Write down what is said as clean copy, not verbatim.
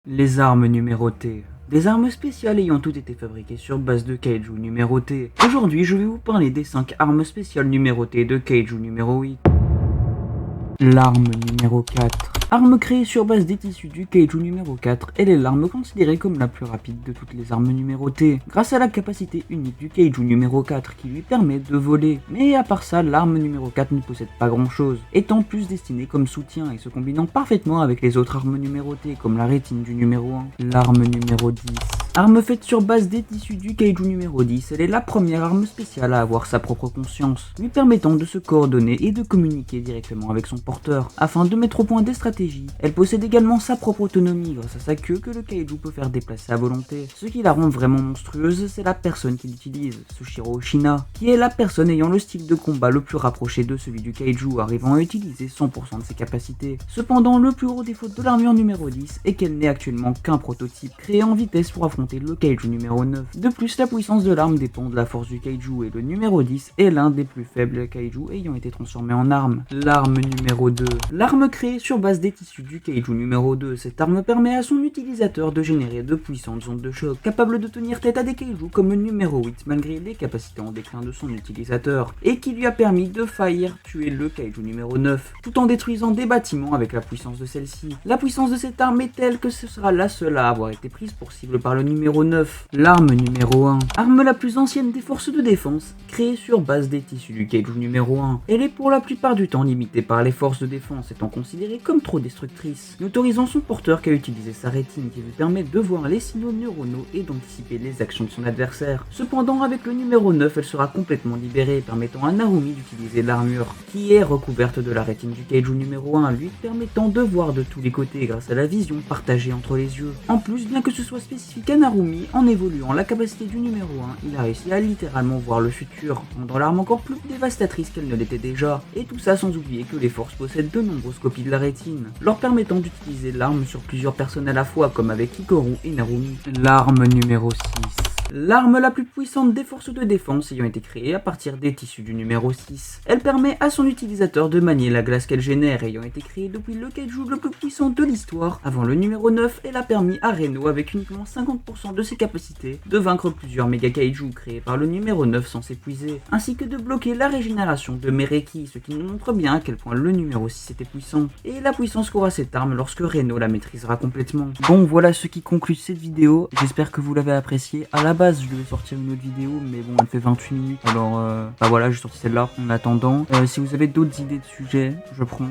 Les armes numérotées. Des armes spéciales ayant toutes été fabriquées sur base de kaiju numérotés. Aujourd'hui, je vais vous parler des 5 armes spéciales numérotées de kaiju numéro 8. L'arme numéro 4. Arme créée sur base des tissus du kaiju numéro 4, elle est l'arme considérée comme la plus rapide de toutes les armes numérotées, grâce à la capacité unique du kaiju numéro 4 qui lui permet de voler. Mais à part ça, l'arme numéro 4 ne possède pas grand chose, étant plus destinée comme soutien et se combinant parfaitement avec les autres armes numérotées comme la rétine du numéro 1. L'arme numéro 10. Arme faite sur base des tissus du kaiju numéro 10, elle est la première arme spéciale à avoir sa propre conscience, lui permettant de se coordonner et de communiquer directement avec son porteur, afin de mettre au point des stratégies. Elle possède également sa propre autonomie grâce à sa queue que le kaiju peut faire déplacer à volonté. Ce qui la rend vraiment monstrueuse, c'est la personne qui l'utilise, Sushiro Oshina, qui est la personne ayant le style de combat le plus rapproché de celui du kaiju, arrivant à utiliser 100% de ses capacités. Cependant, le plus gros défaut de l'armure numéro 10 est qu'elle n'est actuellement qu'un prototype, créé en vitesse pour affronter le kaiju numéro 9. De plus, la puissance de l'arme dépend de la force du kaiju et le numéro 10 est l'un des plus faibles kaiju ayant été transformé en arme. L'arme numéro 2. L'arme créée sur base des tissus du kaiju numéro 2, cette arme permet à son utilisateur de générer de puissantes ondes de choc, capables de tenir tête à des kaiju comme le numéro 8 malgré les capacités en déclin de son utilisateur, et qui lui a permis de faillir tuer le kaiju numéro 9, tout en détruisant des bâtiments avec la puissance de celle-ci. La puissance de cette arme est telle que ce sera la seule à avoir été prise pour cible par le numéro 9. L'arme numéro 1. Arme la plus ancienne des forces de défense, créée sur base des tissus du kaiju numéro 1. Elle est pour la plupart du temps limitée par les forces de défense, étant considérée comme trop destructrice, n'autorisant son porteur qu'à utiliser sa rétine qui lui permet de voir les signaux neuronaux et d'anticiper les actions de son adversaire. Cependant, avec le numéro 9, elle sera complètement libérée, permettant à Narumi d'utiliser l'armure, qui est recouverte de la rétine du kaiju numéro 1, lui permettant de voir de tous les côtés grâce à la vision partagée entre les yeux. En plus, bien que ce soit spécifique à Narumi, en évoluant la capacité du numéro 1, il a réussi à littéralement voir le futur, rendant l'arme encore plus dévastatrice qu'elle ne l'était déjà, et tout ça sans oublier que les forces possèdent de nombreuses copies de la rétine, leur permettant d'utiliser l'arme sur plusieurs personnes à la fois comme avec Hikaru et Narumi. L'arme numéro 6. L'arme la plus puissante des forces de défense ayant été créée à partir des tissus du numéro 6. Elle permet à son utilisateur de manier la glace qu'elle génère, ayant été créée depuis le kaiju le plus puissant de l'histoire. Avant le numéro 9, elle a permis à Reno, avec uniquement 50% de ses capacités, de vaincre plusieurs méga kaiju créés par le numéro 9 sans s'épuiser, ainsi que de bloquer la régénération de Mereki, ce qui nous montre bien à quel point le numéro 6 était puissant, et la puissance qu'aura cette arme lorsque Reno la maîtrisera complètement. Bon, voilà ce qui conclut cette vidéo, j'espère que vous l'avez appréciée. À la base, je devais sortir une autre vidéo, mais bon, elle fait 28 minutes, alors bah voilà, j'ai sorti celle-là en attendant. Si vous avez d'autres idées de sujets, je prends.